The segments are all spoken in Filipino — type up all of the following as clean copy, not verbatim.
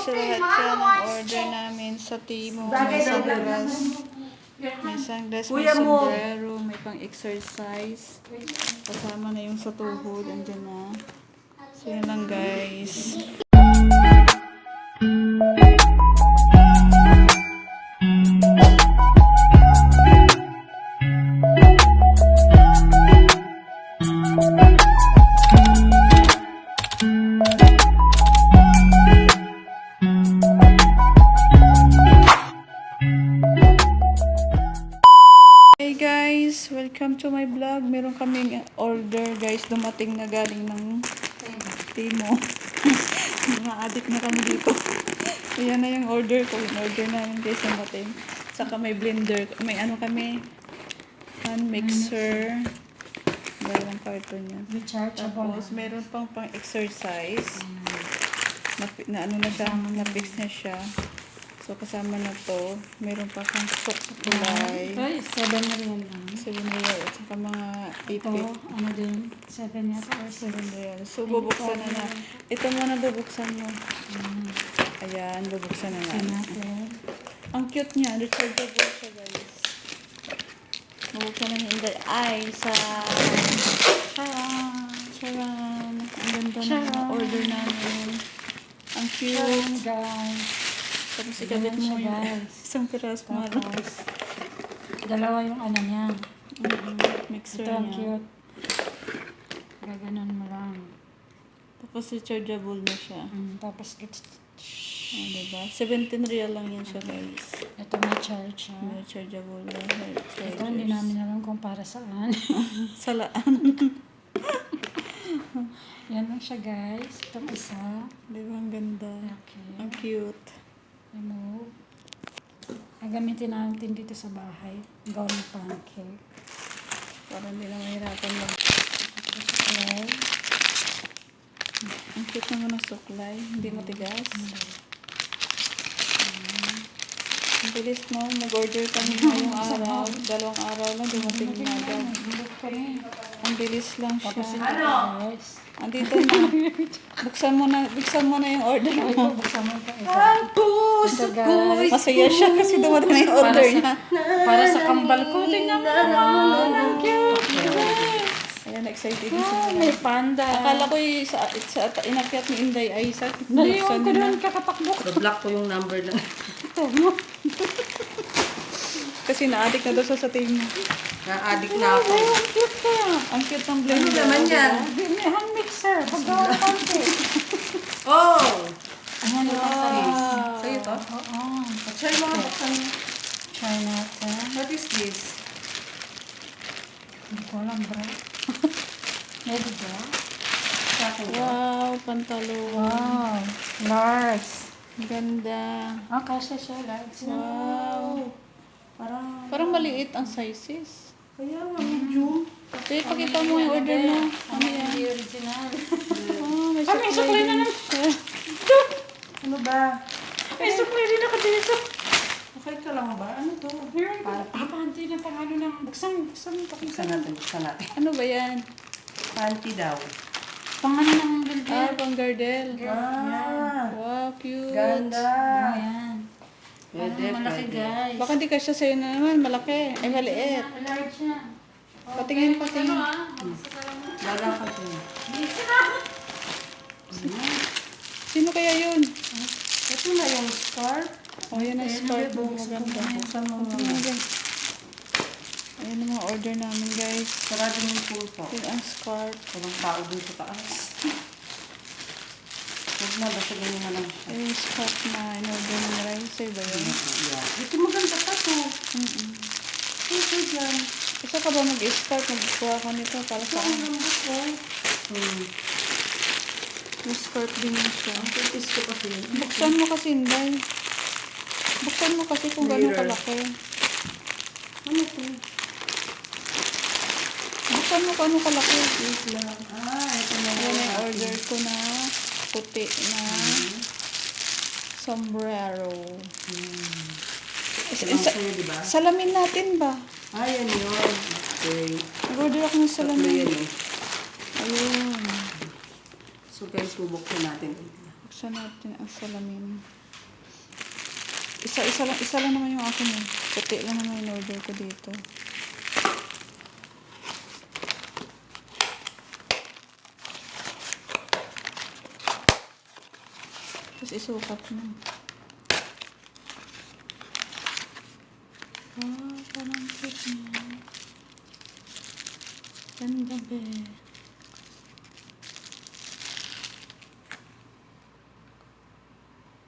guys, lahat yan ang order namin sa temu. May sunglass, may sombrero, may pang-exercise. Kasama na yung sa tuhod, andyan na. So yun lang guys. Hey guys, welcome to my vlog. Meron kaming order guys, dumating na galing ng temu. Mga adik na kami dito. Ayan na yung order ko. Yung order namin guys, dumating. Saka may blender. May ano kami, hand mixer. Dalawang carton yan. Tapos meron pang exercise. Na ano na siya, na-fix na siya. So, kasama na to. Meron pa kang suklay. Ay, 7 real lang. 7 real. At saka mga 8 Ito, ano din? 7 yata or 7 real. So, bubuksan na na. Ito muna bubuksan mo. Ayan, bubuksan na natin. Ang cute niya. Rechargeable siya, guys. Bubuksan na niya. Ay, sa... Charan! Ang ganda ng mga order namin. Ang cute. Guys. Tapos ikabit mo yung isang piraso mo. Dalawa yung ano niya. Mixer ito ang niya. cute. Gaganon mo lang. Tapos rechargeable na siya. Tapos gets... Diba? 17 real lang yan siya guys. Ito may charge siya. May rechargeable na. Ito hindi namin alam kung para saan. Salaan. Yan lang siya guys. Itong isa. Diba ang ganda? Okay. Ang cute. Remove. Gagamitin natin dito sa bahay. Gawin ng pancake. Para hindi na mahirapan mag... Okay. Ang cute naman ng suklay. Hindi matigas. Ang bilis mo. Mag-order kami ngayong araw. 2 araw lang. Dumating na agad. Ang bilis lang siya. Guys. Andito na. Buksan mo na yung order mo. Buksan mo ito. Puso ko. Masaya siya kasi dumating na yung order niya. Para sa kambal ko. Tingnan mo naman. Ang cute. Ayan, excited na siya. May panda. Akala ko sa inakyat ni Inday ay sa Naliwan ko doon kakatakbo. Na-block ko yung number na. kasi na-addict na daw sa temu. Na-addict na ako. Ang cute kaya. Ang cute ng Ano blender. naman yan? May hand mixer. Paggawa ng pancake. Oh! Ayan yung size. Sa'yo to? Oo. Try mo nga buksan. Try natin. What is this? Hindi ko alam bro. Ready ba? Sa akin to? Wow, pantalon. Wow. Large. Ganda. Kasha siya. Large na. Wow. Parang maliit ang sizes. Kaya nga, medium. Okay, pakita mo yung order mo. Ano yan? Hindi original. May May suklay na naman. Ano ba? May suklay rin ako dito. Okay ka lang ba? Ano to? Panty na pang ano lang. Buksan. Buksan natin. Ano ba yan? Panty daw. Pang ano ng building. Pang gardel. Wow, cute. Ganda. Ayan. Pwede, Malaki pwede. guys. Baka di kasya sa'yo na naman. Malaki. Ay, maliit. Large na. Patingin. Baga ka to. Sino kaya yun? Ito na yung scarf. Oh, yan ang scarf mo. Maganda. Buksan mo Tingnan muna. mo dyan. Ayan ang mga order namin, guys. Sarado yung pool po. Ito ang scarf. Walang tao dun sa taas. Huwag na, basta ganyan na lang siya. Ito yung scarf na in-order mo na rin. Sa'yo ba yun? Ito maganda pa to. Ito dyan. Isa ka ba mag-scarf? Mag-kuha ka nito para Ito saan? ang lambot ko. Yung scarf din yun siya. Titis ko kasi. Buksan mo kasi, Inday. Buksan mo kasi kung gano'ng Mirror. kalaki. Ano to? Buksan mo kung anong kalaki. Wait lang. Ito na Ayan yung order ko na puti na sombrero. Ito sa'yo, diba? Salamin natin ba? Yan yun. Okay. Nag-order ako ng Tatlo yan salamin. eh. Ayun. So guys, bubuksan natin. Buksan natin ang salamin. Isa lang naman yung akin eh. Puti lang naman yung order ko dito. Tapos isukat mo. Ah, parang cute niya. Ganda be.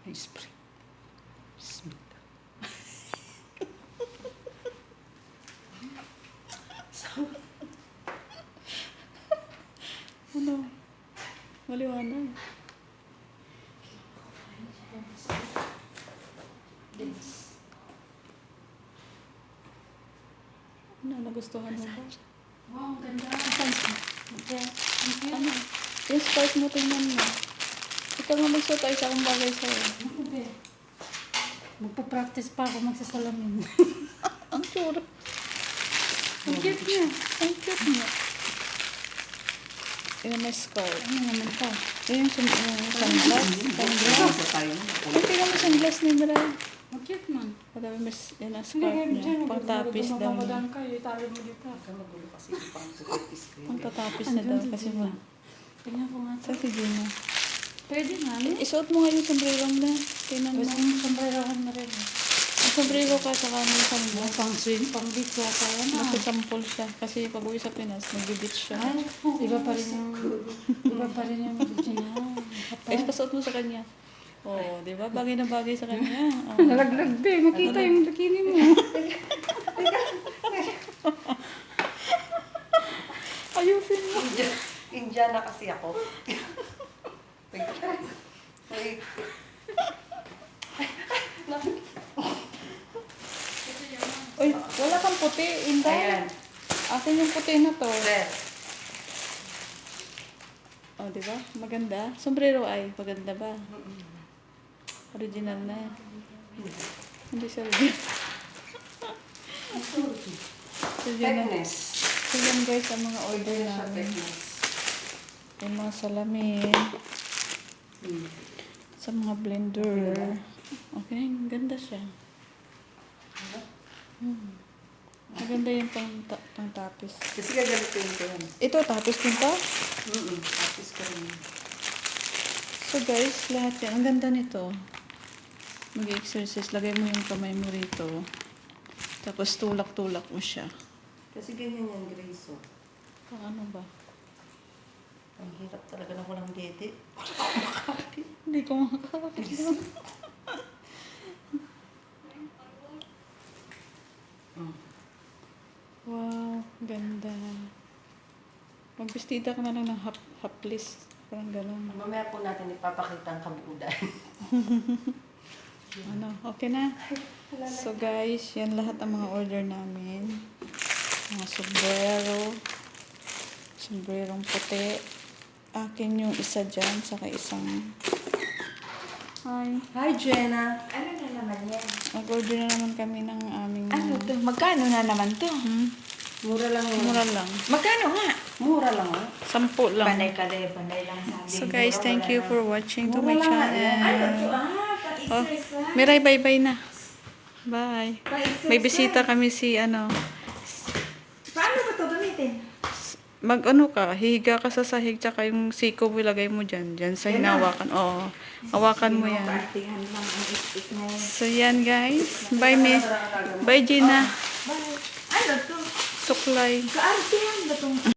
Ay, spray. Smith. Ano? Maliwanag. Ano, nagustuhan mo ba? Wow, ganda. Okay. Ano? Yung start mo, tingnan mo. Ikaw nga magsuot ay isa kong bagay sa'yo. Ako be. Magpa-practice pa ako magsasalamin. Ang tsura. Ang cute niya. Ang cute niya. Yung may skirt. Ano naman to? Yung sunglass. Sunglass. Ay, tingnan mo sunglass ni Mira. Ang cute man. Pagkabi mas yun ang skirt niya. Pangtapis daw niya. Mamadang kayo, itali mo dito. Pangtatapis na daw kasi mo. Tingnan ko nga to. Sa si Gina. Pwede nga, no? Isuot mo nga yung sombrero na. Tingnan mo. Gusto mong sombrero na rin. Ang sombrero ka sa kanin sa Ang pang swim, pang beach yata yan ah. nakasampol siya. Kasi pag uwi sa Pinas, nag-beach siya. Ay, iba pa rin yung beach na. Eh, pasuot mo sa kanya. Oo, di ba? Bagay na bagay sa kanya. Oh. Nalaglag be, makita yung bikini mo. Ayusin mo. Indiana kasi ako. Ay. Uy, wala kang puti, Inday. Ayan. Akin yung puti na to. Red. Oh, di ba? Maganda. Sombrero ay, maganda ba? Original na. Hindi siya original. So, yun na. Thickness. So, yan guys, ang mga order Siya namin. thickness. Yung mga salamin. Sa mga blender. Okay, ang ganda siya. Maganda yung pang-tapis. Kasi gagalitin ko yan. Ito, tapis din to? Tapos ko rin. So guys, lahat yan. Ang ganda nito. Mag-exercise. Lagay mo yung kamay mo rito. Tapos tulak-tulak mo siya. Kasi ganyan yan, Grace. Oh. Pang ano ba? Ang hirap talaga na walang dede. Hindi ko makakakita. Wow, ganda. Magbestida ka na lang ng hapless. Parang gano'n. Mamaya po natin ipapakita ang kabuudan. Ano, okay na? So guys, yan lahat ang mga order namin. Mga sombrero. Sombrerong puti. Akin yung isa dyan, saka isang... Hi. Hi, Jenna. Ano na naman yan? Mag-order na naman kami ng aming... Ano to? Magkano na naman to? Mura lang yun. Mura lang. Magkano nga? Mura lang ah. 10 lang. Panay ka din, panay lang sabi. So guys, thank you for watching to my Ano channel. to Oh, pa-exercise. Miray, bye-bye na. Bye. Pa-exercise. May bisita kami si ano. Paano ba to gamitin? Mag-ano ka, hihiga ka sa sahig, tsaka yung siko mo ilagay mo dyan. Dyan sa hinawakan. Oo. Hawakan mo yan. Kaartihan lang ang istik na yan. So yan guys. Bye me. Bye Gina. Bye. Ano to? Suklay. Kaartihan ba to?